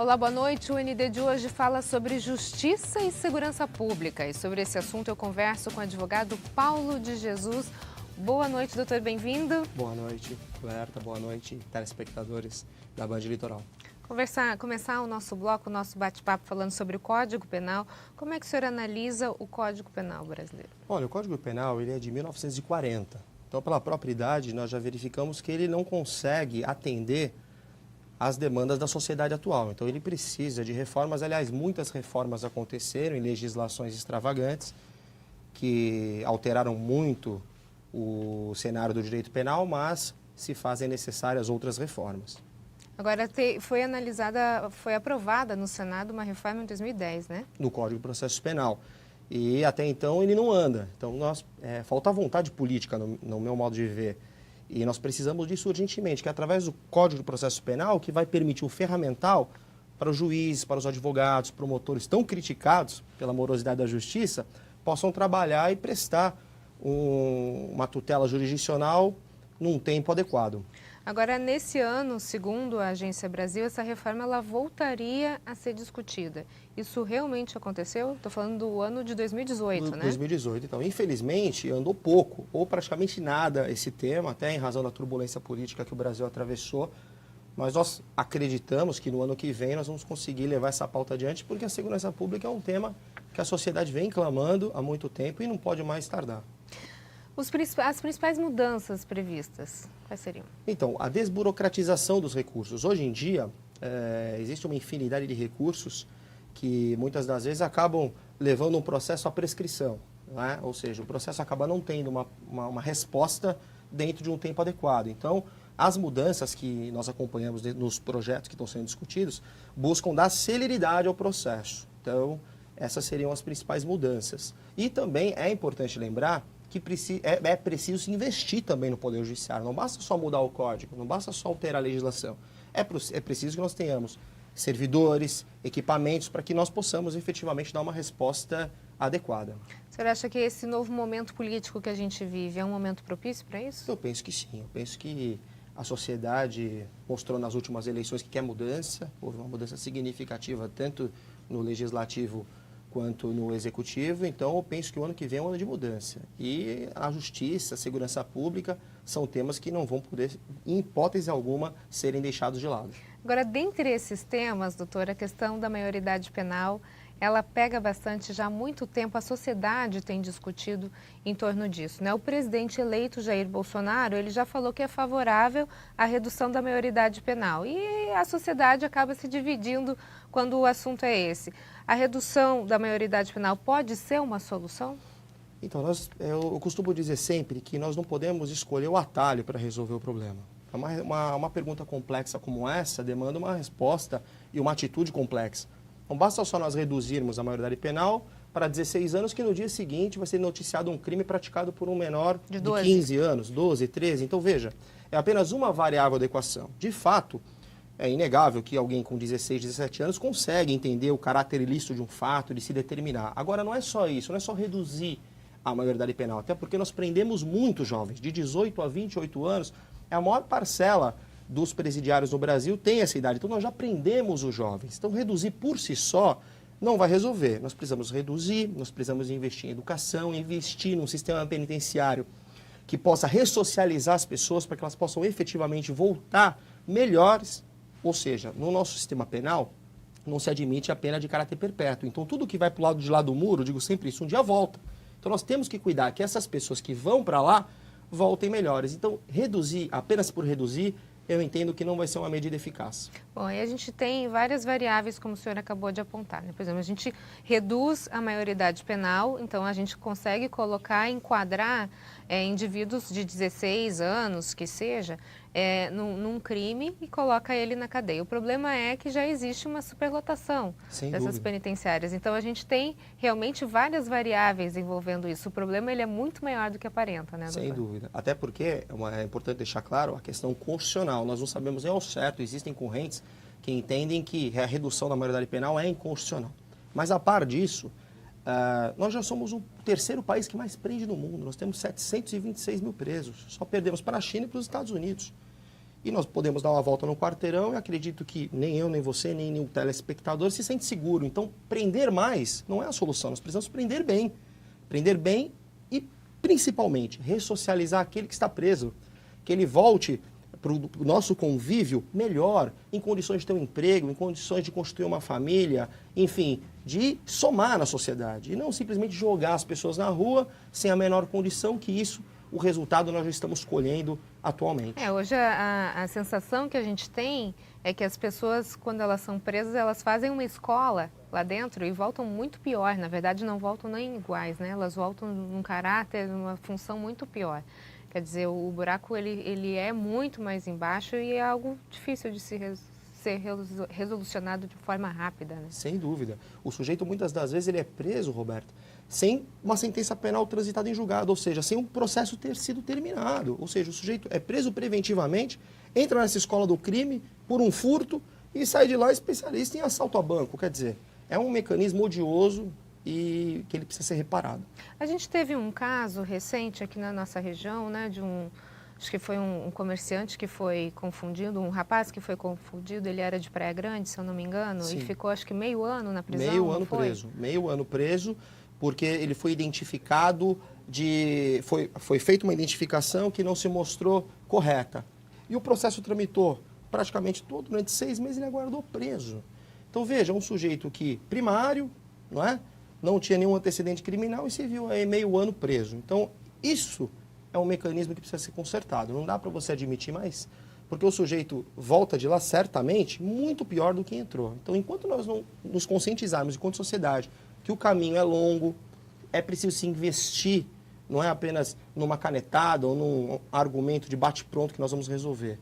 Olá, boa noite. O ND de hoje fala sobre justiça e segurança pública. E sobre esse assunto eu converso com o advogado Paulo de Jesus. Boa noite, doutor, bem-vindo. Boa noite, Roberta. Boa noite, telespectadores da Band Litoral. Começar o nosso bloco, o nosso bate-papo falando sobre o Código Penal. Como é que o senhor analisa o Código Penal brasileiro? Olha, o Código Penal ele é de 1940. Então, pela própria idade, nós já verificamos que ele não consegue atender às demandas da sociedade atual. Então, ele precisa de reformas. Aliás, muitas reformas aconteceram em legislações extravagantes que alteraram muito o cenário do direito penal, mas se fazem necessárias outras reformas. Agora, foi aprovada no Senado uma reforma em 2010, né? No Código de Processo Penal. E até então ele não anda. Então falta vontade política no meu modo de ver. E nós precisamos disso urgentemente, que é através do Código de Processo Penal que vai permitir um ferramental para os juízes, para os advogados, promotores tão criticados pela morosidade da justiça, possam trabalhar e prestar uma tutela jurisdicional num tempo adequado. Agora, nesse ano, segundo a Agência Brasil, essa reforma ela voltaria a ser discutida. Isso realmente aconteceu? Estou falando do ano de 2018, né? 2018, então. Infelizmente, andou pouco, ou praticamente nada esse tema, até em razão da turbulência política que o Brasil atravessou. Mas nós acreditamos que no ano que vem nós vamos conseguir levar essa pauta adiante, porque a segurança pública é um tema que a sociedade vem clamando há muito tempo e não pode mais tardar. As principais mudanças previstas, quais seriam? Então, a desburocratização dos recursos. Hoje em dia, existe uma infinidade de recursos que muitas das vezes acabam levando um processo à prescrição, né? Ou seja, o processo acaba não tendo uma resposta dentro de um tempo adequado. Então, as mudanças que nós acompanhamos nos projetos que estão sendo discutidos buscam dar celeridade ao processo. Então, essas seriam as principais mudanças. E também é importante lembrar que é preciso investir também no Poder Judiciário. Não basta só mudar o código, não basta só alterar a legislação. É preciso que nós tenhamos servidores, equipamentos, para que nós possamos efetivamente dar uma resposta adequada. O senhor acha que esse novo momento político que a gente vive é um momento propício para isso? Eu penso que sim. Eu penso que a sociedade mostrou nas últimas eleições que quer mudança. Houve uma mudança significativa tanto no legislativo quanto no executivo, então eu penso que o ano que vem é um ano de mudança. E a justiça, a segurança pública são temas que não vão poder, em hipótese alguma, serem deixados de lado. Agora, dentre esses temas, doutora, a questão da maioridade penal, ela pega bastante, já há muito tempo a sociedade tem discutido em torno disso, né? O presidente eleito Jair Bolsonaro, ele já falou que é favorável à redução da maioridade penal e a sociedade acaba se dividindo quando o assunto é esse. A redução da maioridade penal pode ser uma solução? Então, eu costumo dizer sempre que nós não podemos escolher o atalho para resolver o problema. Uma pergunta complexa como essa demanda uma resposta e uma atitude complexa. Não basta só nós reduzirmos a maioridade penal para 16 anos, que no dia seguinte vai ser noticiado um crime praticado por um menor de 15 anos, 12, 13. Então, veja, é apenas uma variável da equação. De fato, é inegável que alguém com 16, 17 anos consegue entender o caráter ilícito de um fato, de se determinar. Agora, não é só isso, não é só reduzir a maioridade penal, até porque nós prendemos muitos jovens, de 18 a 28 anos, é a maior parcela dos presidiários no Brasil tem essa idade. Então, nós já prendemos os jovens. Então, reduzir por si só não vai resolver. Nós precisamos reduzir, nós precisamos investir em educação, investir num sistema penitenciário que possa ressocializar as pessoas para que elas possam efetivamente voltar melhores. Ou seja, no nosso sistema penal, não se admite a pena de caráter perpétuo. Então, tudo que vai para o lado de lá do muro, eu digo sempre isso, um dia volta. Então, nós temos que cuidar que essas pessoas que vão para lá voltem melhores. Então, reduzir apenas por reduzir, eu entendo que não vai ser uma medida eficaz. Bom, aí a gente tem várias variáveis, como o senhor acabou de apontar, né? Por exemplo, a gente reduz a maioridade penal, então a gente consegue colocar, enquadrar indivíduos de 16 anos, que seja, num crime e coloca ele na cadeia. O problema é que já existe uma superlotação dessas penitenciárias. Então, a gente tem realmente várias variáveis envolvendo isso. O problema ele é muito maior do que aparenta, né, doutor? Sem dúvida. Até porque é importante deixar claro a questão constitucional. Nós não sabemos nem ao certo, existem correntes que entendem que a redução da maioridade penal é inconstitucional. Mas, a par disso, nós já somos o terceiro país que mais prende no mundo. Nós temos 726 mil presos. Só perdemos para a China e para os Estados Unidos. E nós podemos dar uma volta no quarteirão e acredito que nem eu, nem você, nem o telespectador se sente seguro. Então, prender mais não é a solução, nós precisamos prender bem. Prender bem e, principalmente, ressocializar aquele que está preso. Que ele volte para o nosso convívio melhor, em condições de ter um emprego, em condições de constituir uma família, enfim, de somar na sociedade. E não simplesmente jogar as pessoas na rua sem a menor condição, que isso, o resultado nós já estamos colhendo atualmente. Hoje a sensação que a gente tem é que as pessoas, quando elas são presas, elas fazem uma escola lá dentro e voltam muito pior. Na verdade, não voltam nem iguais, né? Elas voltam num caráter, numa função muito pior. Quer dizer, o buraco ele é muito mais embaixo e é algo difícil de ser resolucionado de forma rápida, né? Sem dúvida. O sujeito, muitas das vezes, ele é preso, Roberto, sem uma sentença penal transitada em julgado, ou seja, sem um processo ter sido terminado. Ou seja, o sujeito é preso preventivamente, entra nessa escola do crime por um furto e sai de lá especialista em assalto a banco. Quer dizer, é um mecanismo odioso e que ele precisa ser reparado. A gente teve um caso recente aqui na nossa região, né, de acho que foi um comerciante que foi confundido, um rapaz que foi confundido, ele era de Praia Grande, se eu não me engano, Sim. E ficou acho que meio ano na prisão. Meio ano preso, porque ele foi identificado foi feita uma identificação que não se mostrou correta. E o processo tramitou praticamente todo, durante 6 meses ele aguardou preso. Então veja, um sujeito que primário, não é? Não tinha nenhum antecedente criminal e se viu aí meio ano preso. Então, isso é um mecanismo que precisa ser consertado. Não dá para você admitir mais, porque o sujeito volta de lá certamente muito pior do que entrou. Então, enquanto nós não nos conscientizarmos, enquanto sociedade, que o caminho é longo, é preciso se investir, não é apenas numa canetada ou num argumento de bate-pronto que nós vamos resolver.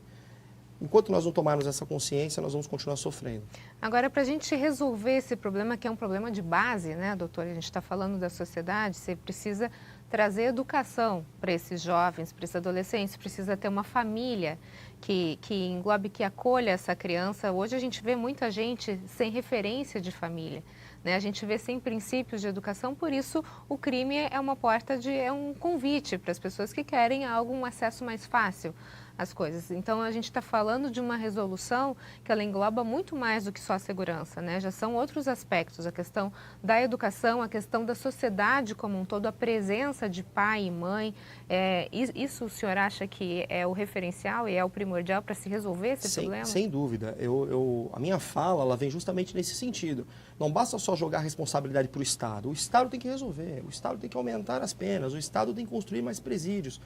Enquanto nós não tomarmos essa consciência, nós vamos continuar sofrendo. Agora, para a gente resolver esse problema, que é um problema de base, né, doutor? A gente está falando da sociedade, você precisa trazer educação para esses jovens, para esses adolescentes, precisa ter uma família que englobe, que acolha essa criança. Hoje a gente vê muita gente sem referência de família, né? A gente vê sem princípios de educação, por isso o crime é uma porta, é um convite para as pessoas que querem um acesso mais fácil às coisas. Então, a gente está falando de uma resolução que ela engloba muito mais do que só a segurança, né? Já são outros aspectos, a questão da educação, a questão da sociedade como um todo, a presença de pai e mãe. Isso o senhor acha que é o referencial e é o primordial para se resolver esse problema? Sem dúvida. A minha fala ela vem justamente nesse sentido. Não basta só jogar a responsabilidade para o Estado. O Estado tem que resolver, o Estado tem que aumentar as penas, o Estado tem que construir mais presídios.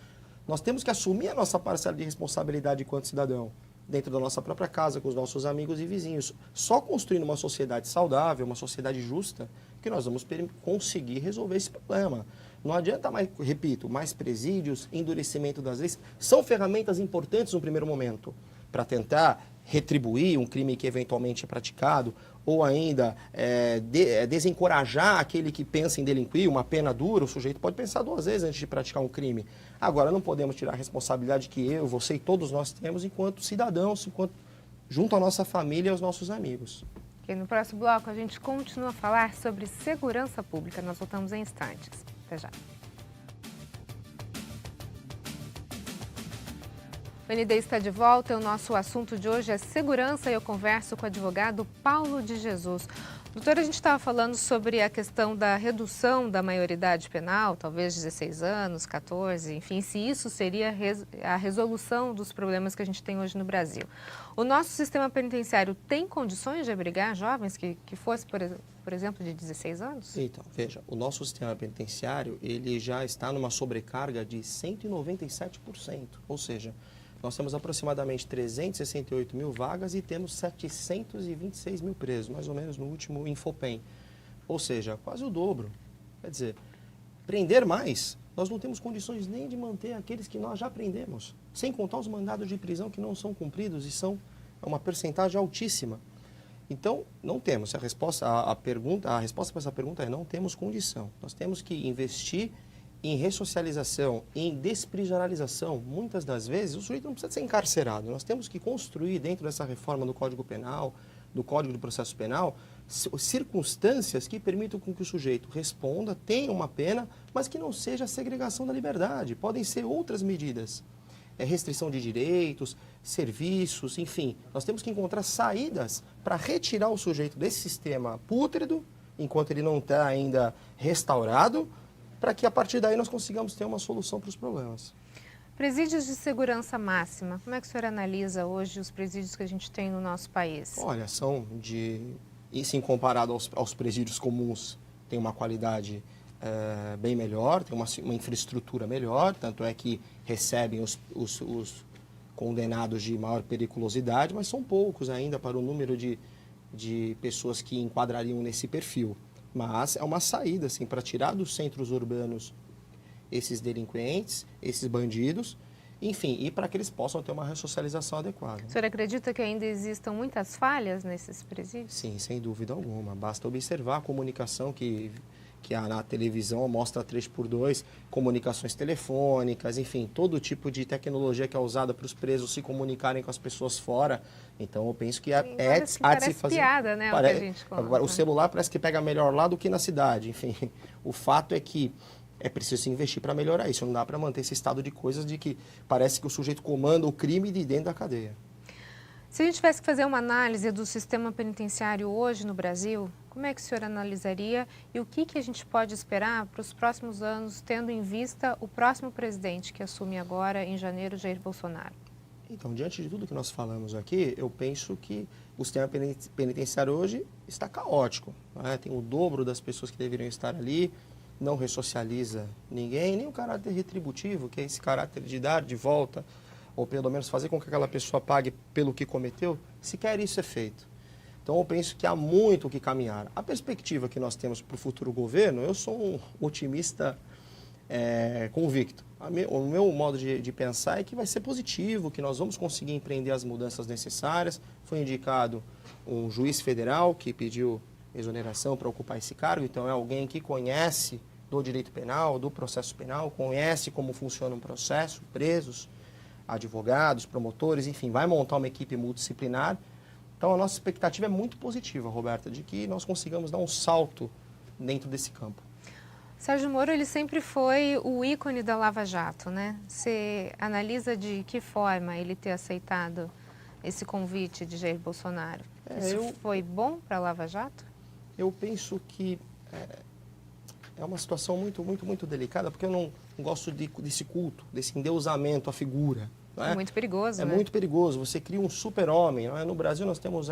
Nós temos que assumir a nossa parcela de responsabilidade enquanto cidadão, dentro da nossa própria casa, com os nossos amigos e vizinhos. Só construindo uma sociedade saudável, uma sociedade justa, que nós vamos conseguir resolver esse problema. Não adianta mais, repito, mais presídios, endurecimento das leis, são ferramentas importantes no primeiro momento, para tentar retribuir um crime que eventualmente é praticado, ou ainda desencorajar aquele que pensa em delinquir, uma pena dura, o sujeito pode pensar 2 vezes antes de praticar um crime. Agora, não podemos tirar a responsabilidade que eu, você e todos nós temos enquanto cidadãos, junto à nossa família e aos nossos amigos. E no próximo bloco a gente continua a falar sobre segurança pública. Nós voltamos em instantes. Até já. O ND está de volta. O nosso assunto de hoje é segurança e eu converso com o advogado Paulo de Jesus. Doutora, a gente estava falando sobre a questão da redução da maioridade penal, talvez 16 anos, 14, enfim, se isso seria a resolução dos problemas que a gente tem hoje no Brasil. O nosso sistema penitenciário tem condições de abrigar jovens que fossem, por exemplo, de 16 anos? Então, veja, o nosso sistema penitenciário ele já está numa sobrecarga de 197%, ou seja, nós temos aproximadamente 368 mil vagas e temos 726 mil presos, mais ou menos no último Infopem. Ou seja, quase o dobro. Quer dizer, prender mais, nós não temos condições nem de manter aqueles que nós já prendemos, sem contar os mandados de prisão que não são cumpridos e são uma percentagem altíssima. Então, não temos. A resposta para essa pergunta é não temos condição. Nós temos que investir em ressocialização, em desprisionalização. Muitas das vezes, o sujeito não precisa ser encarcerado. Nós temos que construir, dentro dessa reforma do Código Penal, do Código de Processo Penal, circunstâncias que permitam com que o sujeito responda, tenha uma pena, mas que não seja a segregação da liberdade. Podem ser outras medidas. restrição de direitos, serviços, enfim. Nós temos que encontrar saídas para retirar o sujeito desse sistema pútrido, enquanto ele não está ainda restaurado, para que a partir daí nós consigamos ter uma solução para os problemas. Presídios de segurança máxima, como é que o senhor analisa hoje os presídios que a gente tem no nosso país? Olha, e sim, comparado aos presídios comuns, tem uma qualidade bem melhor, tem uma infraestrutura melhor, tanto é que recebem os condenados de maior periculosidade, mas são poucos ainda para o número de pessoas que enquadrariam nesse perfil. Mas é uma saída, assim, para tirar dos centros urbanos esses delinquentes, esses bandidos, enfim, e para que eles possam ter uma ressocialização adequada. O senhor acredita que ainda existam muitas falhas nesses presídios? Sim, sem dúvida alguma. Basta observar a comunicação que na televisão mostra 3x2, comunicações telefônicas, enfim, todo tipo de tecnologia que é usada para os presos se comunicarem com as pessoas fora. Então, eu penso que há de se fazer... piada, né, o que a gente conta. Agora, o celular parece que pega melhor lá do que na cidade. Enfim, o fato é que é preciso se investir para melhorar isso. Não dá para manter esse estado de coisas de que parece que o sujeito comanda o crime de dentro da cadeia. Se a gente tivesse que fazer uma análise do sistema penitenciário hoje no Brasil, como é que o senhor analisaria e o que a gente pode esperar para os próximos anos, tendo em vista o próximo presidente que assume agora, em janeiro, Jair Bolsonaro? Então, diante de tudo que nós falamos aqui, eu penso que o sistema penitenciário hoje está caótico, né? Tem o dobro das pessoas que deveriam estar ali, não ressocializa ninguém, nem o caráter retributivo, que é esse caráter de dar de volta, ou pelo menos fazer com que aquela pessoa pague pelo que cometeu, sequer isso é feito. Então, eu penso que há muito o que caminhar. A perspectiva que nós temos para o futuro governo, eu sou um otimista convicto. O meu modo de pensar é que vai ser positivo, que nós vamos conseguir empreender as mudanças necessárias. Foi indicado um juiz federal que pediu exoneração para ocupar esse cargo, então é alguém que conhece do direito penal, do processo penal, conhece como funciona um processo, presos, advogados, promotores, enfim, vai montar uma equipe multidisciplinar. Então, a nossa expectativa é muito positiva, Roberta, de que nós consigamos dar um salto dentro desse campo. Sérgio Moro, ele sempre foi o ícone da Lava Jato, né? Você analisa de que forma ele ter aceitado esse convite de Jair Bolsonaro? Isso foi bom para a Lava Jato? Eu penso que é uma situação muito delicada, porque eu não gosto desse culto, desse endeusamento à figura. É muito perigoso, né? É muito perigoso. Você cria um super-homem. Não é? No Brasil, nós temos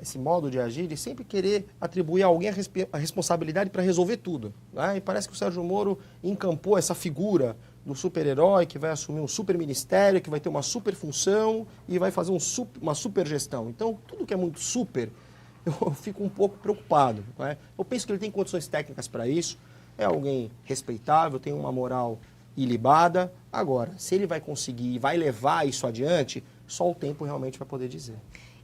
esse modo de agir de sempre querer atribuir a alguém a responsabilidade para resolver tudo. Né? E parece que o Sérgio Moro encampou essa figura do super-herói que vai assumir um super-ministério, que vai ter uma super-função e vai fazer uma super-gestão. Então, tudo que é muito super, eu fico um pouco preocupado. Né? Eu penso que ele tem condições técnicas para isso, é alguém respeitável, tem uma moral ilibada. Agora, se ele vai conseguir e vai levar isso adiante, só o tempo realmente vai poder dizer.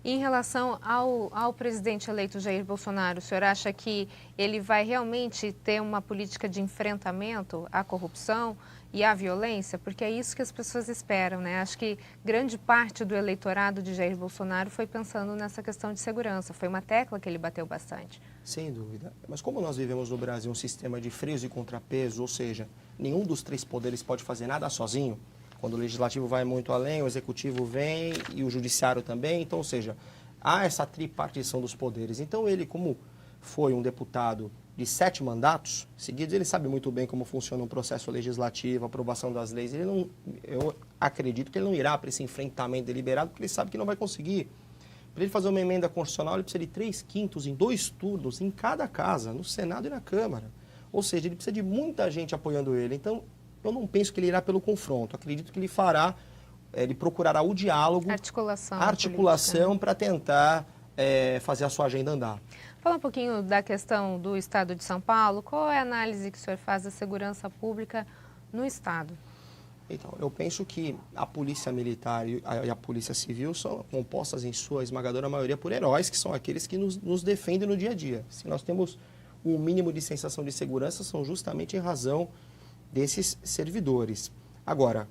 E em relação ao presidente eleito Jair Bolsonaro, o senhor acha que ele vai realmente ter uma política de enfrentamento à corrupção e à violência? Porque é isso que as pessoas esperam, né? Acho que grande parte do eleitorado de Jair Bolsonaro foi pensando nessa questão de segurança. Foi uma tecla que ele bateu bastante. Sem dúvida. Mas como nós vivemos no Brasil um sistema de freios e contrapesos, ou seja, nenhum dos três poderes pode fazer nada sozinho, quando o legislativo vai muito além, o executivo vem e o judiciário também. Então, ou seja, há essa tripartição dos poderes. Então, ele, como foi um deputado de 7 mandatos seguidos, ele sabe muito bem como funciona um processo legislativo, a aprovação das leis. Eu acredito que ele não irá para esse enfrentamento deliberado, porque ele sabe que não vai conseguir. Para ele fazer uma emenda constitucional, ele precisa de 3/5 em 2 turnos em cada casa, no Senado e na Câmara. Ou seja, ele precisa de muita gente apoiando ele. Então, eu não penso que ele irá pelo confronto. Acredito que ele procurará o diálogo, articulação para tentar fazer a sua agenda andar. Fala um pouquinho da questão do Estado de São Paulo. Qual é a análise que o senhor faz da segurança pública no Estado? Então, eu penso que a Polícia Militar e a Polícia Civil são compostas em sua esmagadora maioria por heróis, que são aqueles que nos defendem no dia a dia. Se nós temos um mínimo de sensação de segurança, são justamente em razão desses servidores. Agora,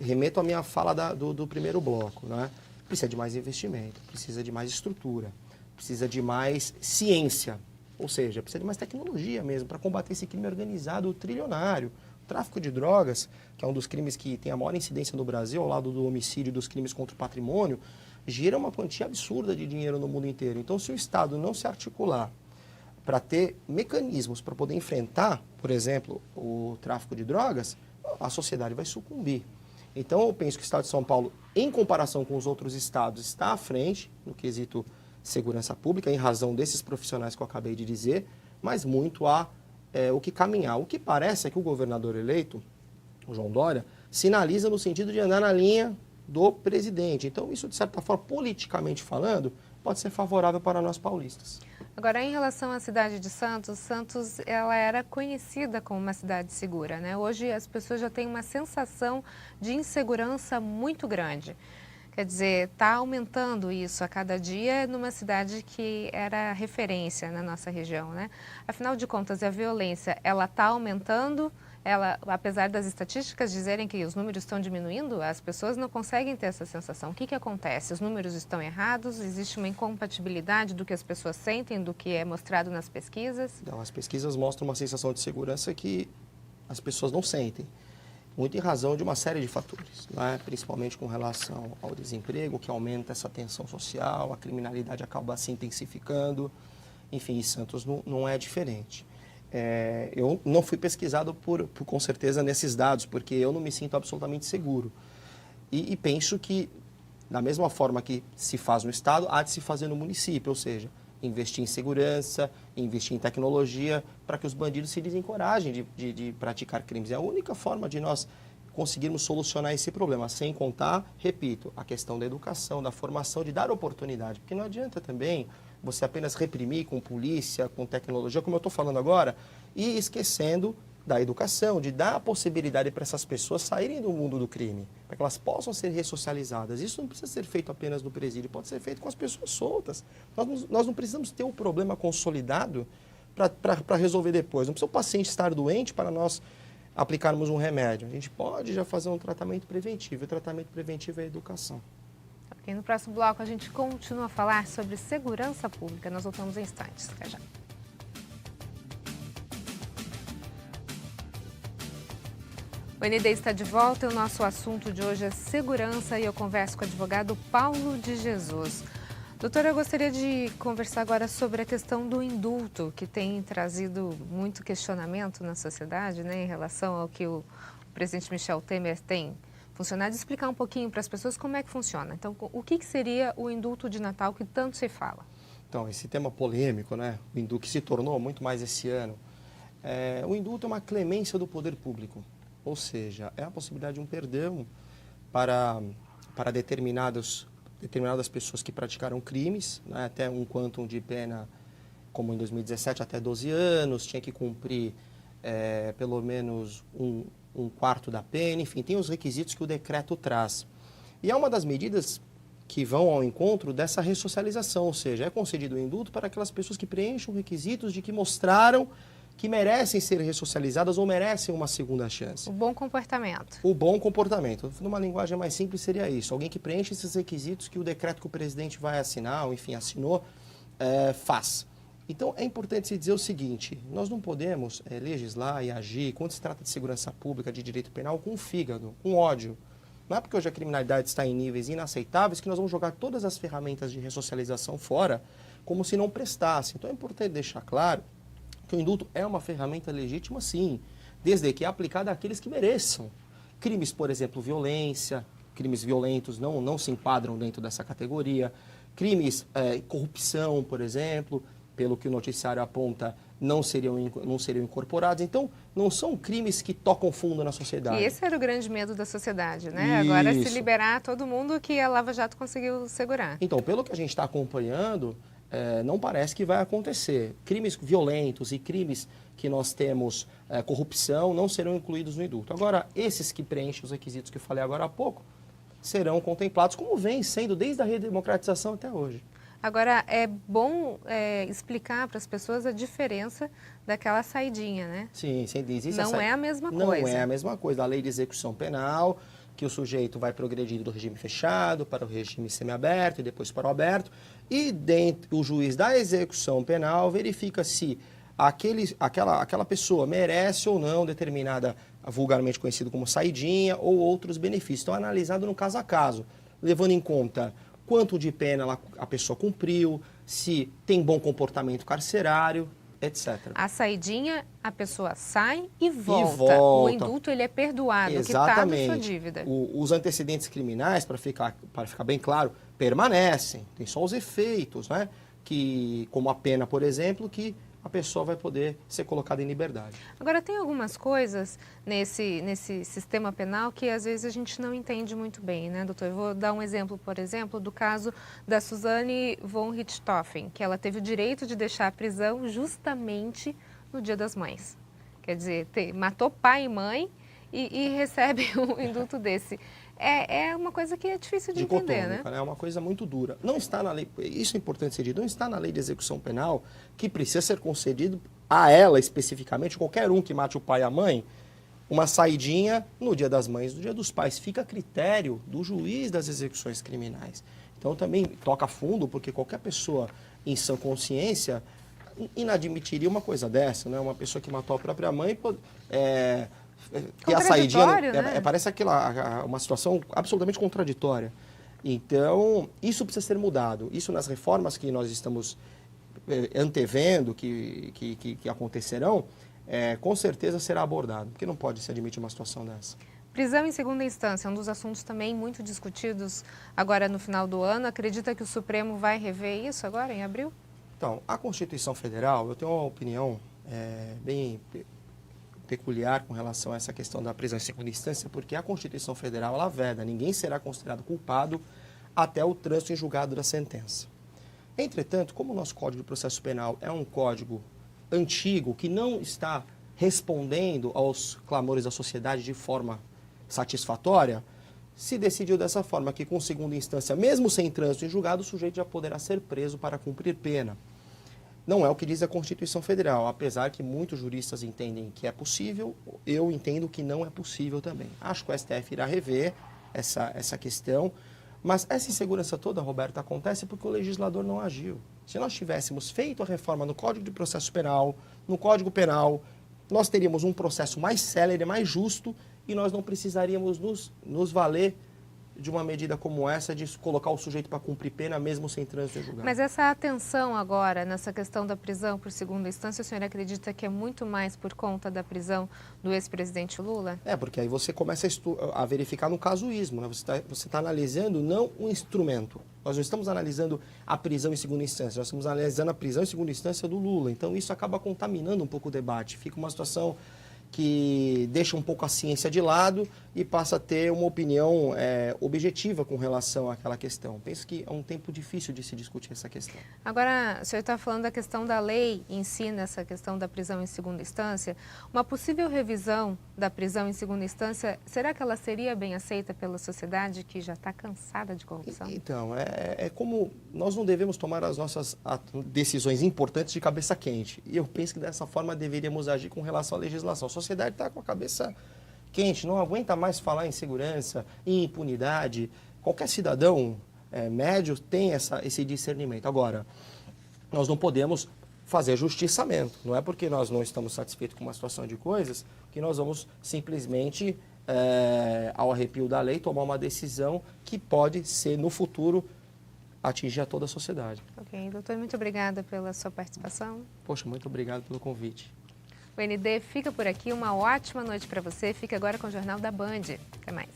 remeto à minha fala do primeiro bloco, né? Precisa de mais investimento, precisa de mais estrutura, precisa de mais ciência, ou seja, precisa de mais tecnologia mesmo para combater esse crime organizado trilionário. Tráfico de drogas, que é um dos crimes que tem a maior incidência no Brasil, ao lado do homicídio e dos crimes contra o patrimônio, gira uma quantia absurda de dinheiro no mundo inteiro. Então, se o Estado não se articular para ter mecanismos para poder enfrentar, por exemplo, o tráfico de drogas, a sociedade vai sucumbir. Então, eu penso que o Estado de São Paulo, em comparação com os outros estados, está à frente no quesito segurança pública, em razão desses profissionais que eu acabei de dizer, mas muito há o que caminhar. O que parece é que o governador eleito, o João Dória, sinaliza no sentido de andar na linha do presidente. Então, isso, de certa forma, politicamente falando, pode ser favorável para nós paulistas. Agora, em relação à cidade de Santos, Santos ela era conhecida como uma cidade segura, né? Hoje as pessoas já têm uma sensação de insegurança muito grande. Quer dizer, está aumentando isso a cada dia numa cidade que era referência na nossa região, né? Afinal de contas, a violência, ela está aumentando? Ela, apesar das estatísticas dizerem que os números estão diminuindo, as pessoas não conseguem ter essa sensação. O que acontece? Os números estão errados? Existe uma incompatibilidade do que as pessoas sentem, do que é mostrado nas pesquisas? Não, as pesquisas mostram uma sensação de segurança que as pessoas não sentem, muito em razão de uma série de fatores, né? Principalmente com relação ao desemprego, que aumenta essa tensão social, a criminalidade acaba se intensificando, enfim, e Santos não é diferente. Eu não fui pesquisado com certeza nesses dados, porque eu não me sinto absolutamente seguro. E penso que, da mesma forma que se faz no Estado, há de se fazer no município, ou seja, investir em segurança, investir em tecnologia, para que os bandidos se desencorajem de praticar crimes. É a única forma de nós conseguirmos solucionar esse problema, sem contar, repito, a questão da educação, da formação, de dar oportunidade, porque não adianta também você apenas reprimir com polícia, com tecnologia, como eu estou falando agora, e esquecendo da educação, de dar a possibilidade para essas pessoas saírem do mundo do crime, para que elas possam ser ressocializadas. Isso não precisa ser feito apenas no presídio, pode ser feito com as pessoas soltas. Nós não precisamos ter um problema consolidado para resolver depois. Não precisa o paciente estar doente para nós aplicarmos um remédio. A gente pode já fazer um tratamento preventivo. O tratamento preventivo é a educação. E no próximo bloco a gente continua a falar sobre segurança pública. Nós voltamos em instantes. Até já. O ND está de volta e o nosso assunto de hoje é segurança e eu converso com o advogado Paulo de Jesus. Doutora, eu gostaria de conversar agora sobre a questão do indulto, que tem trazido muito questionamento na sociedade, né, em relação ao que o presidente Michel Temer tem funcionado. Explicar um pouquinho para as pessoas como é que funciona. Então, o que seria o indulto de Natal que tanto se fala? Então, esse tema polêmico, né, o indulto que se tornou muito mais esse ano, o indulto é uma clemência do poder público. Ou seja, é a possibilidade de um perdão para determinadas pessoas que praticaram crimes, né, até um quantum de pena, como em 2017, até 12 anos, tinha que cumprir pelo menos um quarto da pena, enfim, tem os requisitos que o decreto traz. E é uma das medidas que vão ao encontro dessa ressocialização, ou seja, é concedido o indulto para aquelas pessoas que preencham requisitos de que mostraram que merecem ser ressocializadas ou merecem uma segunda chance. O bom comportamento. O bom comportamento. Numa linguagem mais simples seria isso. Alguém que preenche esses requisitos que o decreto que o presidente vai assinar, ou enfim, assinou, faz. Então, é importante se dizer o seguinte, nós não podemos legislar e agir, quando se trata de segurança pública, de direito penal, com fígado, com ódio. Não é porque hoje a criminalidade está em níveis inaceitáveis que nós vamos jogar todas as ferramentas de ressocialização fora, como se não prestasse. Então, é importante deixar claro que o indulto é uma ferramenta legítima, sim, desde que é aplicada àqueles que mereçam. Crimes, por exemplo, violência, crimes violentos não se enquadram dentro dessa categoria. Crimes, corrupção, por exemplo, pelo que o noticiário aponta, não seriam incorporados. Então, não são crimes que tocam fundo na sociedade. E esse era o grande medo da sociedade, né? Isso. Agora, se liberar todo mundo que a Lava Jato conseguiu segurar. Então, pelo que a gente está acompanhando, não parece que vai acontecer. Crimes violentos e crimes que nós temos corrupção não serão incluídos no indulto. Agora, esses que preenchem os requisitos que eu falei agora há pouco, serão contemplados como vem sendo desde a redemocratização até hoje. Agora, é bom explicar para as pessoas a diferença daquela saidinha, né? Sim, existe não é a mesma coisa. Não é a mesma coisa. A lei de execução penal, que o sujeito vai progredir do regime fechado para o regime semiaberto e depois para o aberto, e dentro, o juiz da execução penal verifica se aquela pessoa merece ou não determinada vulgarmente conhecido como saidinha, ou outros benefícios. Então, é analisado no caso a caso, levando em conta quanto de pena a pessoa cumpriu, se tem bom comportamento carcerário, etc. A saidinha, a pessoa sai e volta. volta. O indulto, ele é perdoado, Exatamente. quitado sua dívida. Os antecedentes criminais, para ficar bem claro, permanecem. Tem só os efeitos, né? Que, como a pena, por exemplo, que a pessoa vai poder ser colocada em liberdade. Agora, tem algumas coisas nesse sistema penal que às vezes a gente não entende muito bem, né, doutor? Eu vou dar um exemplo, por exemplo, do caso da Suzane von Richthofen, que ela teve o direito de deixar a prisão justamente no Dia das Mães. Quer dizer, matou pai e mãe e recebe um indulto desse. É uma coisa que é difícil de entender, né? É uma coisa muito dura. Não está na lei, isso é importante ser dito, não está na lei de execução penal que precisa ser concedido a ela especificamente, qualquer um que mate o pai e a mãe, uma saidinha no Dia das Mães, no Dia dos Pais. Fica a critério do juiz das execuções criminais. Então também toca fundo, porque qualquer pessoa em sã consciência inadmitiria uma coisa dessa, né? Uma pessoa que matou a própria mãe e a saidinha, né? Parece uma situação absolutamente contraditória. Então, isso precisa ser mudado. Isso nas reformas que nós estamos antevendo, que acontecerão, com certeza será abordado, porque não pode se admitir uma situação dessa. Prisão em segunda instância, um dos assuntos também muito discutidos agora no final do ano. Acredita que o Supremo vai rever isso agora, em abril? Então, a Constituição Federal, eu tenho uma opinião bem peculiar com relação a essa questão da prisão em segunda instância, porque a Constituição Federal, ela veda, ninguém será considerado culpado até o trânsito em julgado da sentença. Entretanto, como o nosso Código de Processo Penal é um código antigo, que não está respondendo aos clamores da sociedade de forma satisfatória, se decidiu dessa forma que com segunda instância, mesmo sem trânsito em julgado, o sujeito já poderá ser preso para cumprir pena. Não é o que diz a Constituição Federal, apesar que muitos juristas entendem que é possível, eu entendo que não é possível também. Acho que o STF irá rever essa questão, mas essa insegurança toda, Roberto, acontece porque o legislador não agiu. Se nós tivéssemos feito a reforma no Código de Processo Penal, no Código Penal, nós teríamos um processo mais célere, mais justo, e nós não precisaríamos nos valer de uma medida como essa, de colocar o sujeito para cumprir pena mesmo sem trânsito em julgado. Mas essa atenção agora, nessa questão da prisão por segunda instância, o senhor acredita que é muito mais por conta da prisão do ex-presidente Lula? Porque aí você começa a verificar no casuísmo, né? Você tá analisando não um instrumento. Nós não estamos analisando a prisão em segunda instância, nós estamos analisando a prisão em segunda instância do Lula. Então isso acaba contaminando um pouco o debate. Fica uma situação que deixa um pouco a ciência de lado e passa a ter uma opinião objetiva com relação àquela questão. Penso que é um tempo difícil de se discutir essa questão. Agora, o senhor está falando da questão da lei em si, nessa questão da prisão em segunda instância. Uma possível revisão da prisão em segunda instância, será que ela seria bem aceita pela sociedade que já está cansada de corrupção? Então, como nós não devemos tomar as nossas decisões importantes de cabeça quente. E eu penso que dessa forma deveríamos agir com relação à legislação. A sociedade está com a cabeça quente, não aguenta mais falar em segurança, em impunidade. Qualquer cidadão médio tem esse discernimento. Agora, nós não podemos fazer justiçamento. Não é porque nós não estamos satisfeitos com uma situação de coisas que nós vamos simplesmente, ao arrepio da lei, tomar uma decisão que pode ser, no futuro, atingir a toda a sociedade. Ok, doutor, muito obrigada pela sua participação. Poxa, muito obrigado pelo convite. O ND fica por aqui, uma ótima noite para você. Fica agora com o Jornal da Band. Até mais.